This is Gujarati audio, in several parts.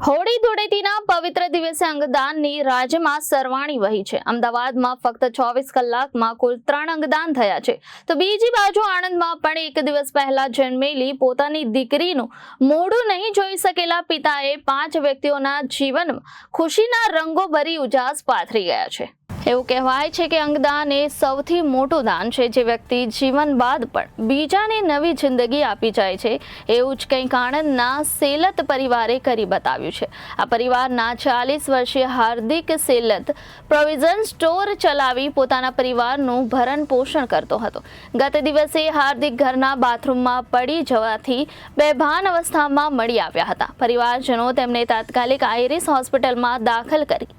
હોળી ધૂળેટીના પવિત્ર દિવસે અંગદાનની રાજ્યમાં સરવાણી વહી છે. અમદાવાદમાં ફક્ત 24 કલાકમાં કુલ 3 અંગદાન થયા છે. તો બીજી બાજુ આણંદમાં પણ એક દિવસ પહેલા જન્મેલી પોતાની દીકરીનું મોઢું નહીં જોઈ શકેલા પિતાએ 5 વ્યક્તિઓના જીવનમાં ખુશીના રંગો ભરી ઉજાસ પાથરી ગયા છે. એવું કહેવાય છે કે અંગદાન એ સૌથી મોટું દાન છે, જે વ્યક્તિ જીવન બાદ પણ બીજાને નવી જિંદગી આપી જાય છે. એવું જ કંઈક આણંદના સેલત પરિવારે કરી બતાવ્યું છે. આ પરિવારના 40 વર્ષીય હાર્દિક સેલત પ્રોવિઝન સ્ટોર ચલાવી પોતાના પરિવારનું ભરણ પોષણ કરતો હતો. ગત દિવસે હાર્દિક ઘરના બાથરૂમમાં પડી જવાથી બેભાન અવસ્થામાં મળી આવ્યા હતા. પરિવારજનો તેમને તાત્કાલિક આઈરિસ હોસ્પિટલમાં દાખલ કરી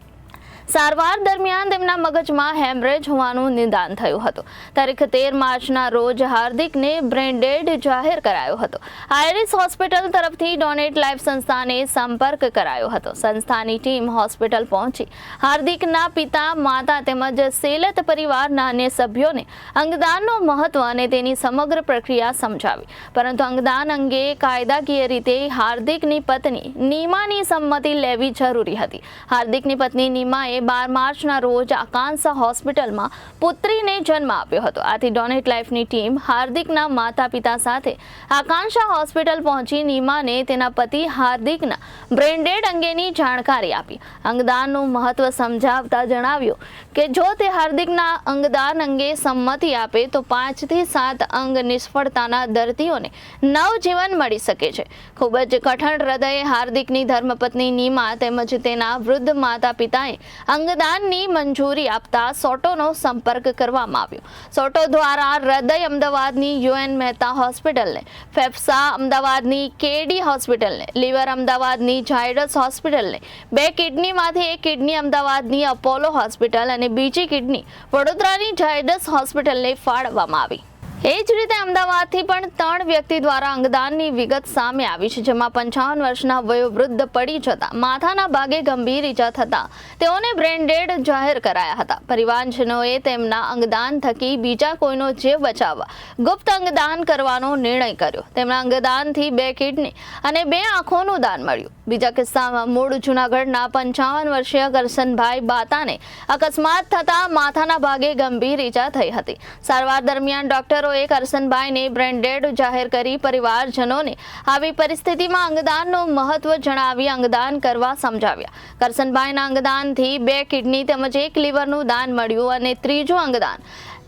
સારવાર દરમિયાન તેમના મગજમાં હેમરેજ હોવાનું નિદાન થયું હતું. તારીખ 13 માર્ચના રોજ હાર્દિકને બ્રેન ડેડ જાહેર કરાયો હતો. આઈરિસ હોસ્પિટલ તરફથી ડોનેટ લાઈફ સંસ્થાને સંપર્ક કરાયો હતો. સંસ્થાની ટીમ હોસ્પિટલ પહોંચી હાર્દિકના પિતા, માતા તેમજ સેલત પરિવારના અન્ય સભ્યોને અંગદાનનું મહત્વ અને તેની સમગ્ર પ્રક્રિયા સમજાવી. પરંતુ અંગદાન અંગે કાયદાકીય રીતે હાર્દિકની પત્ની નીમાની સંમતિ લેવી જરૂરી હતી. હાર્દિકની પત્ની નીમાએ 12 માર્ચના રોજ આકાંક્ષા હોસ્પિટલમાં પુત્રીને જન્મ આપ્યો હતો. આથી ડોનેટ લાઈફની ટીમ હાર્દિકના માતા પિતા સાથે આકાંક્ષા હોસ્પિટલ પહોંચી નીમાને તેના પતિ હાર્દિકના બ્રેન ડેડ અંગેની જાણકારી આપી. અંગદાનનું મહત્વ સમજાવતા જણાવ્યું કે જો તે હાર્દિકના અંગદાન અંગે સંમતિ આપે તો 5 થી 7 અંગ નિષ્ફળતાના દર્દીઓને નવજીવન મળી શકે છે. ખૂબ જ કઠણ હૃદયે હાર્દિકની ધર્મપત્ની નીમા તેમજ તેના વૃદ્ધ માતા પિતાએ અંગદાનની મંજૂરી આપતા સોટોનો સંપર્ક કરવામાં આવ્યો. સોટો દ્વારા હૃદય અમદાવાદની યુએન મહેતા હોસ્પિટલને, ફેફસા અમદાવાદની કેડી હોસ્પિટલને, લીવર અમદાવાદની ઝાયડસ હોસ્પિટલને, 2 કિડનીમાંથી 1 કિડની અમદાવાદની અપોલો હોસ્પિટલ અને બીજી કિડની વડોદરાની ઝાયડસ હોસ્પિટલને ફાળવવામાં આવી. એ જ રીતે અમદાવાદથી પણ 3 વ્યક્તિ દ્વારા અંગદાનની વિગત સામે આવી છે, જેમાં 55 વર્ષના વયોવૃદ્ધ પડી જતા માથાના ભાગે ગંભીર ઈજા થતા તેઓને બ્રેન ડેડ જાહેર કરાયા હતા. પરિવારજનોએ તેમના અંગદાન થકી બીજા કોઈનો જીવ બચાવવા ગુપ્ત અંગદાન કરવાનો નિર્ણય કર્યો. તેમના અંગદાનથી 2 કિડની અને 2 આંખોનું દાન મળ્યું. બીજા કિસ્સામાં મૂળ જૂનાગઢના 55 વર્ષીય કરસનભાઈ બાતાને અકસ્માત થતા માથાના ભાગે ગંભીર ઈજા થઈ હતી. સારવાર દરમિયાન ડોક્ટરો કરસનભાઈને બ્રેન ડેડ જાહેર કરી પરિવારજનોને આવી પરિસ્થિતિમાં અંગદાનનું મહત્વ જણાવી અંગદાન કરવા સમજાવ્યા. કરસનભાઈના અંગદાનથી 2 કિડની તેમજ 1 લીવરનું દાન મળ્યું અને ત્રીજું અંગદાન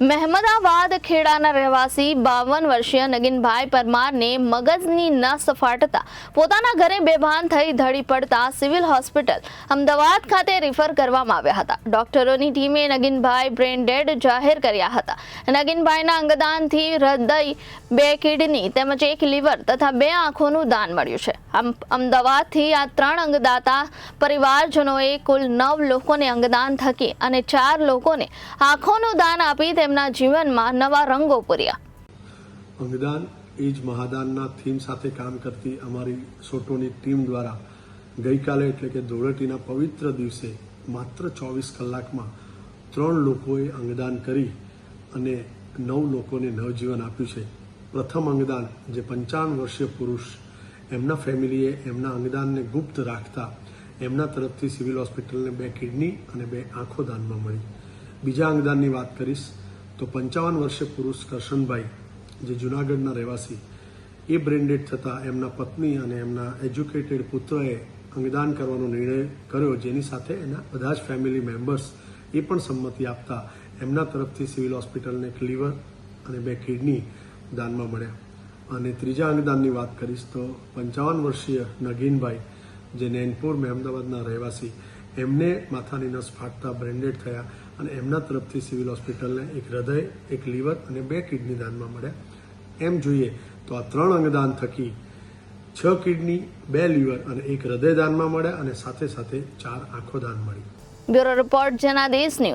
મહેમદાવાદ ખેડાના રહેવાસી 52 વર્ષીય નગીનભાઈ પરમારને મગજની નસ ફાટતા પોતાના ઘરે બેભાન થઈ ધડી પડતા સિવિલ હોસ્પિટલ અમદાવાદ ખાતે રિફર કરવામાં આવ્યા હતા. ડોક્ટરોની ટીમે નગીનભાઈ બ્રેન ડેડ જાહેર કર્યા હતા. નગીનભાઈના અંગદાનથી હૃદય, 2 કિડની તેમજ 1 લીવર તથા 2 આંખોનું દાન મળ્યું છે. અમદાવાદથી આ 3 અંગદાતા પરિવારજનોએ કુલ 9 લોકોને અંગદાન થકી અને 4 લોકોને આંખોનું દાન આપી તેમના જીવનમાં નવા રંગો પૂર્યા. અંગદાન એ જ મહાદાનના થીમ સાથે કામ કરતી અમારી સોટોની ટીમ દ્વારા ગઈકાલે એટલે કે ધૂળેટીના પવિત્ર દિવસે માત્ર 24 કલાકમાં 3 લોકોએ અંગદાન કરી અને 9 લોકોને નવજીવન આપ્યું છે. પ્રથમ અંગદાન જે 55 વર્ષીય પુરુષ, એમના ફેમિલીએ એમના અંગદાનને ગુપ્ત રાખતા એમના તરફથી સિવિલ હોસ્પિટલને 2 કિડની અને 2 આંખો દાનમાં મળી. બીજા અંગદાનની વાત કરીશ તો 55 વર્ષીય પુરુષ કરશનભાઈ, જે જૂનાગઢના રહેવાસી, એ બ્રેન ડેડ થતાં એમના પત્ની અને એમના એજ્યુકેટેડ પુત્રએ અંગદાન કરવાનો નિર્ણય કર્યો, જેની સાથે એના બધા જ ફેમિલી મેમ્બર્સ એ પણ સંમતિ આપતા એમના તરફથી સિવિલ હોસ્પિટલને 1 લીવર અને 2 કિડની દાનમાં મળ્યા. અને ત્રીજા અંગદાનની વાત કરીશ તો 55 વર્ષીય નગીનભાઈ, જે નૈનપુર મહેમદાવાદના રહેવાસી, એમને માથાની નસ ફાટતા બ્રેન ડેડ થયા અને એમના તરફથી સિવિલ હોસ્પિટલને 1 હૃદય, 1 લીવર અને 2 કિડની દાનમાં મળ્યા. એમ જોઈએ તો આ 3 અંગદાન થકી 6 કિડની, 2 લીવર અને 1 હૃદય દાનમાં મળ્યા અને સાથે સાથે 4 આંખો દાન મળી. Bureau report Janadesh news.